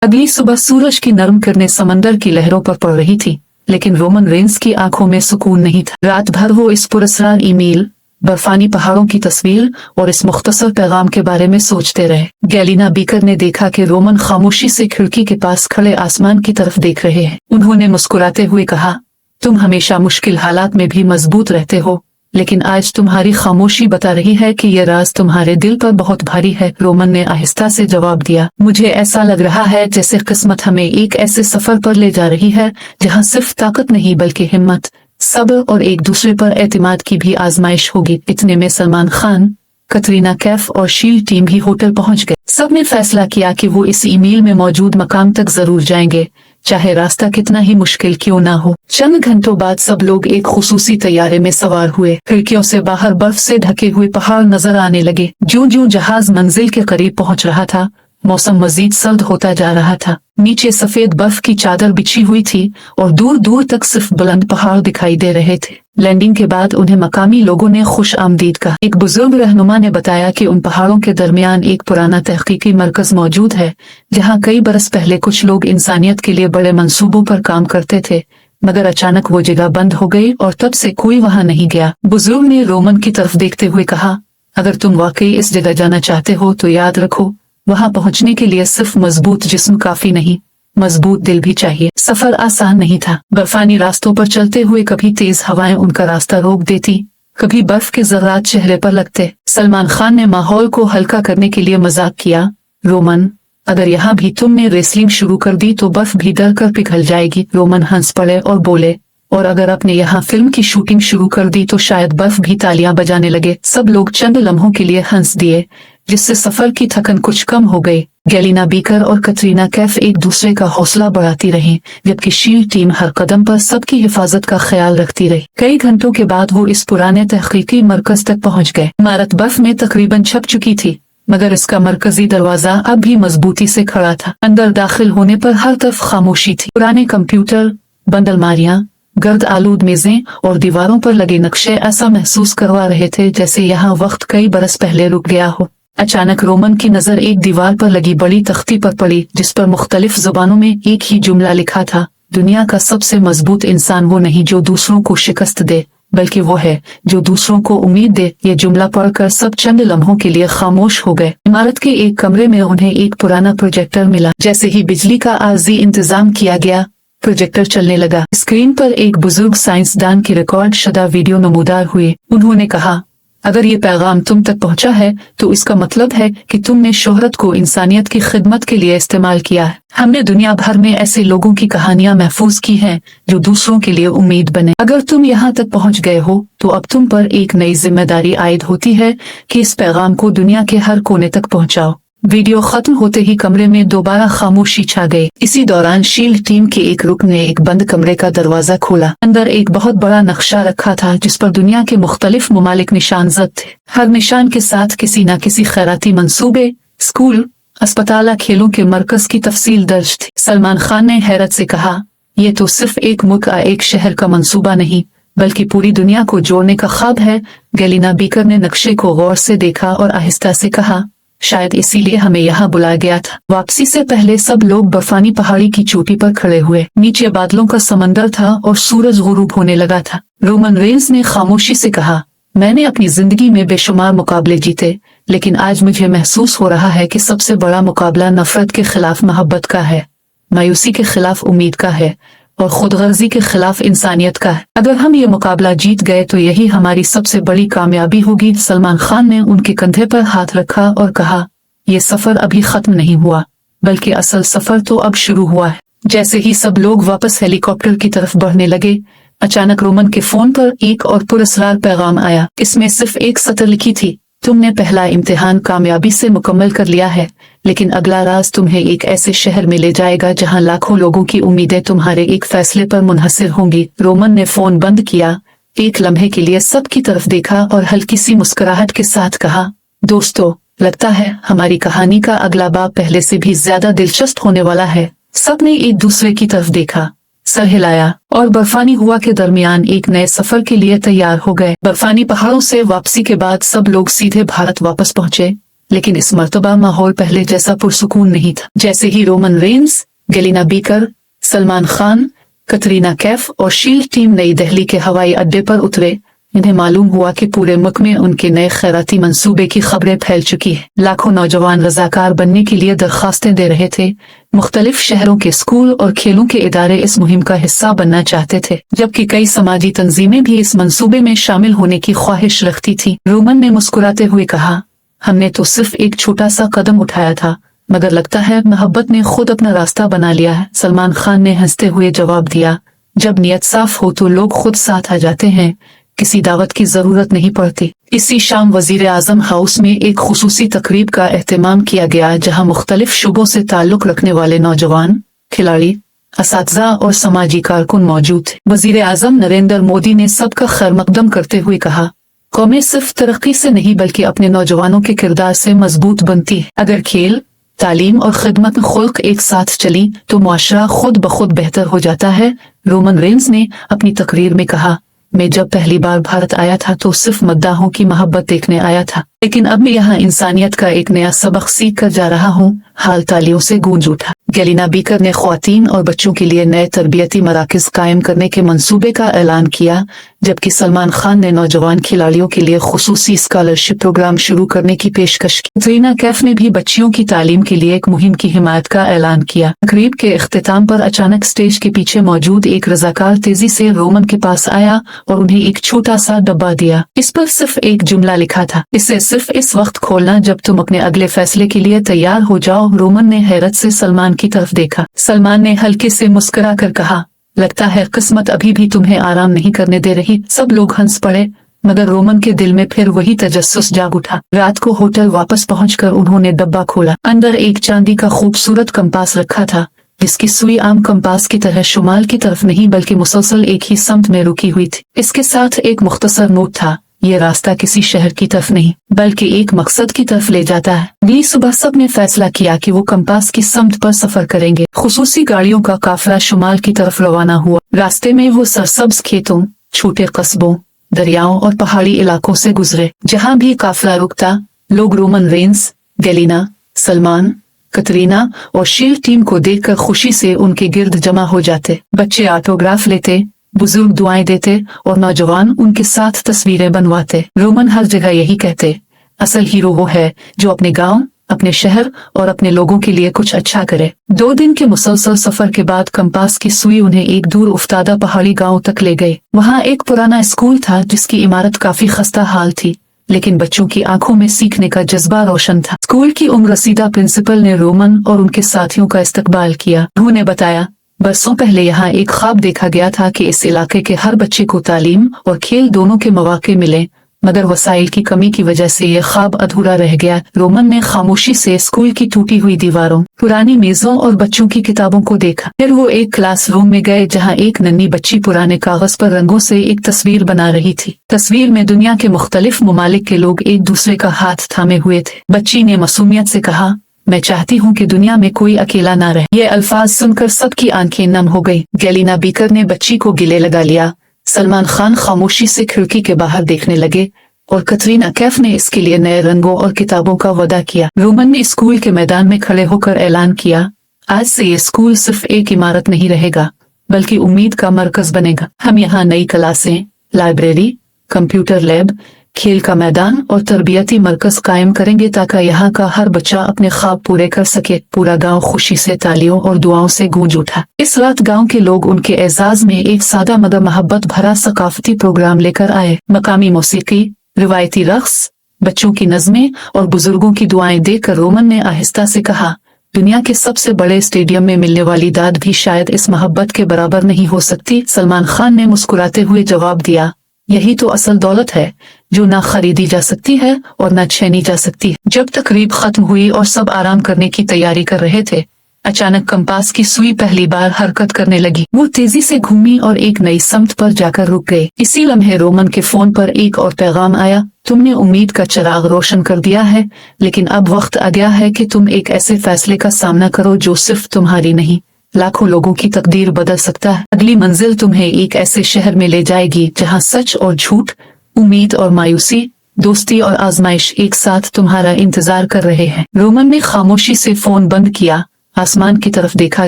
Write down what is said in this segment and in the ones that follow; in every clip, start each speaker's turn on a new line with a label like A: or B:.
A: अगली सुबह सूरज की नरम किरणें समंदर की लहरों पर पड़ रही थी, लेकिन रोमन रेंस की आंखों में सुकून नहीं था। रात भर वो इस पुरस्कार ईमेल, बर्फानी पहाड़ों की तस्वीर और इस मुख्तसर पैगाम के बारे में सोचते रहे। गैलिना बीकर ने देखा कि रोमन खामोशी से खिड़की के पास खड़े आसमान की तरफ देख रहे हैं। उन्होंने मुस्कुराते हुए कहा, तुम हमेशा मुश्किल हालात में भी मजबूत रहते हो, लेकिन आज तुम्हारी खामोशी बता रही है कि यह राज तुम्हारे दिल पर बहुत भारी है। रोमन ने आहिस्ता से जवाब दिया, मुझे ऐसा लग रहा है जैसे किस्मत हमें एक ऐसे सफर पर ले जा रही है जहां सिर्फ ताकत नहीं बल्कि हिम्मत, सब्र और एक दूसरे पर एतमाद की भी आजमाइश होगी। इतने में सलमान खान, कटरीना कैफ और शील्ड टीम भी होटल पहुंच गए। सबने फैसला किया कि वो इस ईमेल में मौजूद मकाम तक जरूर जाएंगे, चाहे रास्ता कितना ही मुश्किल क्यों ना हो। चंद घंटों बाद सब लोग एक खुसूसी तैयारे में सवार हुए। खिड़कियों से बाहर बर्फ से ढके हुए पहाड़ नजर आने लगे। ज्यों-ज्यों जहाज मंजिल के करीब पहुंच रहा था, मौसम मजीद सर्द होता जा रहा था। नीचे सफेद बर्फ की चादर बिछी हुई थी और दूर दूर तक सिर्फ बुलंद पहाड़ दिखाई दे रहे थे। लैंडिंग के बाद उन्हें मकामी लोगों ने खुश आमदीद कहा। एक बुजुर्ग रहनुमा ने बताया कि उन पहाड़ों के दरमियान एक पुराना तहकीकी मरकज मौजूद है, जहां कई बरस पहले कुछ लोग इंसानियत के लिए बड़े मंसूबों पर काम करते थे, मगर अचानक वो जगह बंद हो गई और तब से कोई वहां नहीं गया। बुजुर्ग ने रोमन की तरफ देखते हुए कहा, अगर तुम वाकई इस जगह जाना चाहते हो तो याद रखो, वहां पहुंचने के लिए सिर्फ मजबूत जिस्म काफी नहीं, मजबूत दिल भी चाहिए। सफर आसान नहीं था। बर्फानी रास्तों पर चलते हुए कभी तेज हवाएं उनका रास्ता रोक देती, कभी बर्फ के ज़र्रात चेहरे पर लगते। सलमान खान ने माहौल को हल्का करने के लिए मजाक किया, रोमन, अगर यहाँ भी तुमने रेसलिंग शुरू कर दी तो बर्फ भी डर कर पिघल जाएगी। रोमन हंस पड़े और बोले, और अगर अपने यहाँ फिल्म की शूटिंग शुरू कर दी तो शायद बर्फ भी तालियां बजाने लगे। सब लोग चंद लम्हों के लिए हंस दिए, जिससे सफर की थकन कुछ कम हो गई। गैलिना बीकर और कटरीना कैफ एक दूसरे का हौसला बढ़ाती रहीं, जबकि शील्ड टीम हर कदम पर सबकी हिफाजत का ख्याल रखती रही। कई घंटों के बाद वो इस पुराने तहकीकी मरकज तक पहुंच गए। इमारत बर्फ में तकरीबन छप चुकी थी, मगर इसका मरकजी दरवाजा अब भी मजबूती से खड़ा था। अंदर दाखिल होने पर हर तरफ खामोशी थी। पुराने कंप्यूटर, बंद अलमारियां, गर्द आलूद मेजें और दीवारों पर लगे नक्शे ऐसा महसूस करवा रहे थे जैसे यहाँ वक्त कई बरस पहले रुक गया हो। अचानक रोमन की नजर एक दीवार पर लगी बड़ी तख्ती पर पड़ी, जिस पर मुख्तलिफ जुबानों में एक ही जुमला लिखा था, दुनिया का सबसे मजबूत इंसान वो नहीं जो दूसरों को शिकस्त दे, बल्कि वो है जो दूसरों को उम्मीद दे। ये जुमला पढ़कर सब चंद लम्हों के लिए खामोश हो गए। इमारत के एक कमरे में उन्हें एक पुराना प्रोजेक्टर मिला। जैसे ही बिजली का आर्जी इंतजाम किया गया, प्रोजेक्टर चलने लगा। स्क्रीन पर एक बुजुर्ग साइंसदान की रिकॉर्ड शुदा वीडियो नमूदार हुई। उन्होंने कहा, अगर ये पैगाम तुम तक पहुंचा है तो इसका मतलब है कि तुमने शोहरत को इंसानियत की खिदमत के लिए इस्तेमाल किया है। हमने दुनिया भर में ऐसे लोगों की कहानियां महफूज की हैं जो दूसरों के लिए उम्मीद बने। अगर तुम यहाँ तक पहुंच गए हो तो अब तुम पर एक नई जिम्मेदारी आयद होती है कि इस पैगाम को दुनिया के हर कोने तक पहुंचाओ। वीडियो खत्म होते ही कमरे में दोबारा खामोशी छा गई। इसी दौरान शील्ड टीम के एक रुकन ने एक बंद कमरे का दरवाजा खोला। अंदर एक बहुत बड़ा नक्शा रखा था जिस पर दुनिया के मुख्तलिफ ममालिक निशानजद थे। हर निशान के साथ किसी न किसी खैराती मंसूबे, स्कूल, अस्पताल, खेलों के मरकज की तफसील दर्ज थी। सलमान खान ने हैरत से कहा, ये तो सिर्फ एक मुल्क, एक शहर का मंसूबा नहीं, बल्कि पूरी दुनिया को जोड़ने का ख्वाब है। गैलिना बीकर ने नक्शे को गौर से देखा और आहिस्ता से कहा, शायद इसीलिए हमें यहाँ बुलाया गया था। वापसी से पहले सब लोग बर्फानी पहाड़ी की चोटी पर खड़े हुए। नीचे बादलों का समंदर था और सूरज गुरूब होने लगा था। रोमन रेंस ने खामोशी से कहा, मैंने अपनी जिंदगी में बेशुमार मुकाबले जीते, लेकिन आज मुझे महसूस हो रहा है कि सबसे बड़ा मुकाबला नफरत के खिलाफ मोहब्बत का है, मायूसी के खिलाफ उम्मीद का है और खुदगर्जी के खिलाफ इंसानियत का है। अगर हम ये मुकाबला जीत गए तो यही हमारी सबसे बड़ी कामयाबी होगी। सलमान खान ने उनके कंधे पर हाथ रखा और कहा, ये सफर अभी खत्म नहीं हुआ, बल्कि असल सफर तो अब शुरू हुआ है। जैसे ही सब लोग वापस हेलीकॉप्टर की तरफ बढ़ने लगे, अचानक रोमन के फोन पर एक और पुरस्कार पैगाम आया। इसमें सिर्फ एक सतर लिखी थी, तुमने पहला इम्तिहान कामयाबी से मुकम्मल कर लिया है, लेकिन अगला राज तुम्हें एक ऐसे शहर में ले जाएगा जहां लाखों लोगों की उम्मीदें तुम्हारे एक फैसले पर मुनहसर होंगी। रोमन ने फोन बंद किया, एक लम्हे के लिए सबकी तरफ देखा और हल्की सी मुस्कुराहट के साथ कहा, दोस्तों, लगता है हमारी कहानी का अगला बाब पहले से भी ज्यादा दिलचस्प होने वाला है। सबने एक दूसरे की तरफ देखा, सर हिलाया और बर्फानी हुआ के दरमियान एक नए सफर के लिए तैयार हो गए। बर्फानी पहाड़ों से वापसी के बाद सब लोग सीधे भारत वापस पहुंचे। लेकिन इस मर्तबा माहौल पहले जैसा पुरसुकून नहीं था। जैसे ही रोमन रेंस, गेलिना बीकर, सलमान खान, कटरीना कैफ और शील्ड टीम नई दिल्ली के हवाई अड्डे पर उतरे, इन्हें मालूम हुआ कि पूरे मुल्क में उनके नए खैराती मंसूबे की खबरें फैल चुकी है। लाखों नौजवान रजाकार बनने के लिए दरखास्तें दे रहे थे। मुख्तलिफ शहरों के स्कूल और खेलों के इदारे इस मुहिम का हिस्सा बनना चाहते थे, जबकि कई समाजी तंजीमें भी इस मंसूबे में शामिल होने की ख्वाहिश रखती थी। रोमन ने मुस्कुराते हुए कहा, हमने तो सिर्फ एक छोटा सा कदम उठाया था, मगर लगता है मोहब्बत ने खुद अपना रास्ता बना लिया है। सलमान खान ने हंसते हुए जवाब दिया, जब नियत साफ हो तो लोग खुद साथ आ जाते हैं, किसी दावत की जरूरत नहीं पड़ती। इसी शाम वजीर आजम हाउस में एक खुसूसी तकरीब का एहतमाम किया गया, जहां मुख्तलिफ शुबों से ताल्लुक रखने वाले नौजवान, खिलाड़ी, असातिज़ा और समाजी कारकुन मौजूद थे। वजीर आजम नरेंद्र मोदी ने सबका खैर मकदम करते हुए कहा, कौमें सिर्फ तरक्की से नहीं बल्कि अपने नौजवानों के किरदार से मजबूत बनती है। अगर खेल, तालीम और खिदमत खुल्क एक साथ चली तो मुआशरा खुद ब खुद बेहतर हो जाता है। रोमन रेंस ने अपनी तकरीर में कहा, मैं जब पहली बार भारत आया था तो सिर्फ मद्दाहों की मोहब्बत देखने आया था, लेकिन अब मैं यहाँ इंसानियत का एक नया सबक सीख कर जा रहा हूँ। हाल तालियों से गूंज उठा। गेलिना बीकर ने ख्वातीन और बच्चों के लिए नए तरबियती मराकज कायम करने के मंसूबे का ऐलान किया, जबकि सलमान खान ने नौजवान खिलाड़ियों के लिए खुसूसी स्कॉलरशिप प्रोग्राम शुरू करने की पेशकश की। कटरीना कैफ ने भी बच्चियों की तालीम के लिए एक मुहिम की हिमायत का ऐलान किया। तकरीब के इख्तिताम पर अचानक स्टेज के पीछे मौजूद एक रजाकार तेजी से रोमन के पास आया और उन्हें एक छोटा सा डब्बा दिया। इस पर सिर्फ एक जुमला लिखा था, इसे सिर्फ इस वक्त खोलना जब तुम अपने अगले फैसले के लिए तैयार हो जाओ। रोमन ने हैरत से सलमान की तरफ देखा। सलमान ने हल्के से मुस्कुरा कर कहा, लगता है किस्मत अभी भी तुम्हें आराम नहीं करने दे रही। सब लोग हंस पड़े, मगर रोमन के दिल में फिर वही तजस्सुस जाग उठा। रात को होटल वापस पहुंचकर उन्होंने डब्बा खोला। अंदर एक चांदी का खूबसूरत कंपास रखा था, जिसकी सुई आम कंपास की तरह शुमाल की तरफ नहीं बल्कि मुसलसल एक ही समत में रुकी हुई थी। इसके साथ एक मुख्तसर नोट था, ये रास्ता किसी शहर की तरफ नहीं बल्कि एक मकसद की तरफ ले जाता है। अगली सुबह सब ने फैसला किया कि वो कंपास की समत पर सफर करेंगे। खुसूसी गाड़ियों का काफिला शुमाल की तरफ रवाना हुआ। रास्ते में वो सरसब्ज खेतों, छोटे कस्बों, दरियाओं और पहाड़ी इलाकों से गुजरे। जहाँ भी काफिला रुकता, लोग रोमन रेंस, गेलिना, सलमान, कटरीना और शील्ड टीम को देखकर खुशी से उनके गिर्द जमा हो जाते। बच्चे ऑटोग्राफ लेते, बुजुर्ग दुआएं देते और नौजवान उनके साथ तस्वीरें बनवाते। रोमन हर जगह यही कहते, असल हीरो वो है जो अपने गांव, अपने शहर और अपने लोगों के लिए कुछ अच्छा करे। 2 दिन के मुसलसल सफर के बाद कंपास की सुई उन्हें एक दूर उफ्तादा पहाड़ी गांव तक ले गए। वहाँ एक पुराना स्कूल था जिसकी इमारत काफी खस्ता हाल थी, लेकिन बच्चों की आंखों में सीखने का जज्बा रोशन था। स्कूल की उम्र रसीदा प्रिंसिपल ने रोमन और उनके साथियों का इस्तकबाल किया। उन्होंने बताया, बरसों पहले यहाँ एक ख्वाब देखा गया था कि इस इलाके के हर बच्चे को तालीम और खेल दोनों के मौके मिले, मगर वसाइल की कमी की वजह से ये ख्वाब अधूरा रह गया। रोमन ने खामोशी से स्कूल की टूटी हुई दीवारों, पुरानी मेजों और बच्चों की किताबों को देखा। फिर वो एक क्लासरूम में गए जहाँ एक नन्ही बच्ची पुराने कागज पर रंगों से एक तस्वीर बना रही थी। तस्वीर में दुनिया के मुख्तलिफ ममालिक के लोग एक दूसरे का हाथ थामे हुए थे। बच्ची ने मासूमियत से कहा, मैं चाहती हूँ कि दुनिया में कोई अकेला ना रहे। ये अल्फाज सुनकर सबकी आंखें नम हो गई। गेलिना बीकर ने बच्ची को गले लगा लिया। सलमान खान खामोशी से खिड़की के बाहर देखने लगे और कटरीना कैफ ने इसके लिए नए रंगों और किताबों का वादा किया। रोमन ने स्कूल के मैदान में खड़े होकर ऐलान किया, आज से ये स्कूल सिर्फ एक इमारत नहीं रहेगा बल्कि उम्मीद का मरकज बनेगा। हम यहाँ नई क्लासें, लाइब्रेरी, कंप्यूटर लैब, खेल का मैदान और तरबियती मरकज कायम करेंगे ताकि यहाँ का हर बच्चा अपने ख्वाब पूरे कर सके। पूरा गांव खुशी से तालियों और दुआओं से गूंज उठा। इस रात गांव के लोग उनके एजाज में एक सादा मगर मोहब्बत भरा सकाफती प्रोग्राम लेकर आए। मकामी मौसीकी, रिवायती रक्स, बच्चों की नज़में और बुजुर्गों की दुआएं देखकर रोमन ने आहिस्ता से कहा, दुनिया के सबसे बड़े स्टेडियम में मिलने वाली दाद भी शायद इस मोहब्बत के बराबर नहीं हो सकती। सलमान खान ने मुस्कुराते हुए जवाब दिया, यही तो असल दौलत है जो ना खरीदी जा सकती है और ना छीनी जा सकती है। जब तकरीब खत्म हुई और सब आराम करने की तैयारी कर रहे थे, अचानक कंपास की सुई पहली बार हरकत करने लगी। वो तेजी से घूमी और एक नई समत पर जाकर रुक गए। इसी लम्हे रोमन के फोन पर एक और पैगाम आया, तुमने उम्मीद का चिराग रोशन कर दिया है, लेकिन अब वक्त आ गया है कि तुम एक ऐसे फैसले का सामना करो जो सिर्फ तुम्हारी नहीं लाखों लोगों की तकदीर बदल सकता है। अगली मंजिल तुम्हें एक ऐसे शहर में ले जाएगी जहाँ सच और झूठ, उम्मीद और मायूसी दोस्ती और आजमाइश एक साथ तुम्हारा इंतजार कर रहे हैं। रोमन ने खामोशी से फोन बंद किया, आसमान की तरफ देखा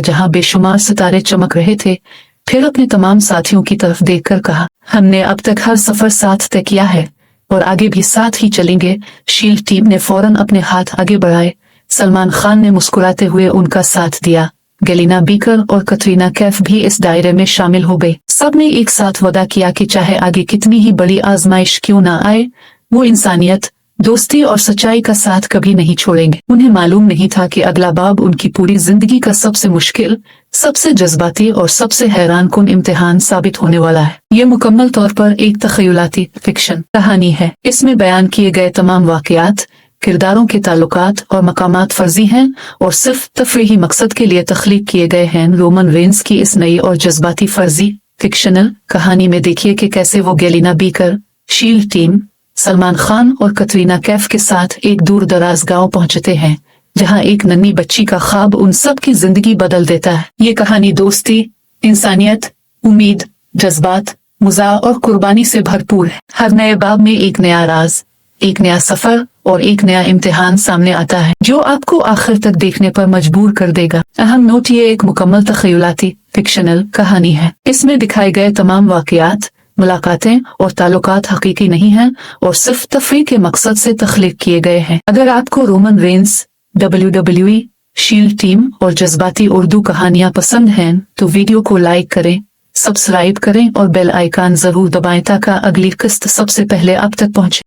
A: जहां बेशुमार सितारे चमक रहे थे, फिर अपने तमाम साथियों की तरफ देखकर कहा, हमने अब तक हर सफर साथ तय किया है और आगे भी साथ ही चलेंगे। शील्ड टीम ने फौरन अपने हाथ आगे बढ़ाए। सलमान खान ने मुस्कुराते हुए उनका साथ दिया। गैलिना बीकर और कटरीना कैफ भी इस दायरे में शामिल हो गई। सबने एक साथ वादा किया कि चाहे आगे कितनी ही बड़ी आजमाइश क्यों ना आए, वो इंसानियत, दोस्ती और सच्चाई का साथ कभी नहीं छोड़ेंगे। उन्हें मालूम नहीं था कि अगला बाब उनकी पूरी जिंदगी का सबसे मुश्किल, सबसे जज्बाती और सबसे हैरान कुन इम्तिहान साबित होने वाला है। ये मुकम्मल तौर पर एक तखयलाती फिक्शन कहानी है। इसमें बयान किए गए तमाम वाकयात, किरदारों के ताल्लुकात और मकामात फर्जी हैं और सिर्फ तफरीही मकसद के लिए तख्लीक किए गए हैं। रोमन रेंस की इस नई और जज्बाती फर्जी फिक्शनल कहानी में देखिए कि कैसे वो Galina beaker, shield team, Salman Khan और कटरीना कैफ के साथ एक दूर दराज गाँव पहुंचते हैं जहां एक नन्ही बच्ची का ख्वाब उन सब की जिंदगी बदल देता है। ये कहानी दोस्ती, इंसानियत, उम्मीद, जज्बात, मुज़ाह और कुर्बानी से भरपूर है। हर नए बाब में एक नया राज, एक नया सफर और एक नया इम्तिहान सामने आता है जो आपको आखिर तक देखने पर मजबूर कर देगा। अहम नोट, ये एक मुकम्मल तखयलाती फिक्शनल कहानी है। इसमें दिखाए गए तमाम वाकयात, मुलाकातें और ताल्लुकात हकीकी नहीं हैं और सिर्फ तफरीह के मकसद से तख्लीक किए गए हैं। अगर आपको Roman Reigns, WWE, shield team और जज्बाती उर्दू कहानियां पसंद हैं तो वीडियो को लाइक करें, सब्सक्राइब करें और बेल आइकन जरूर दबाएं ताकि अगली किस्त सबसे पहले आप तक पहुंचे।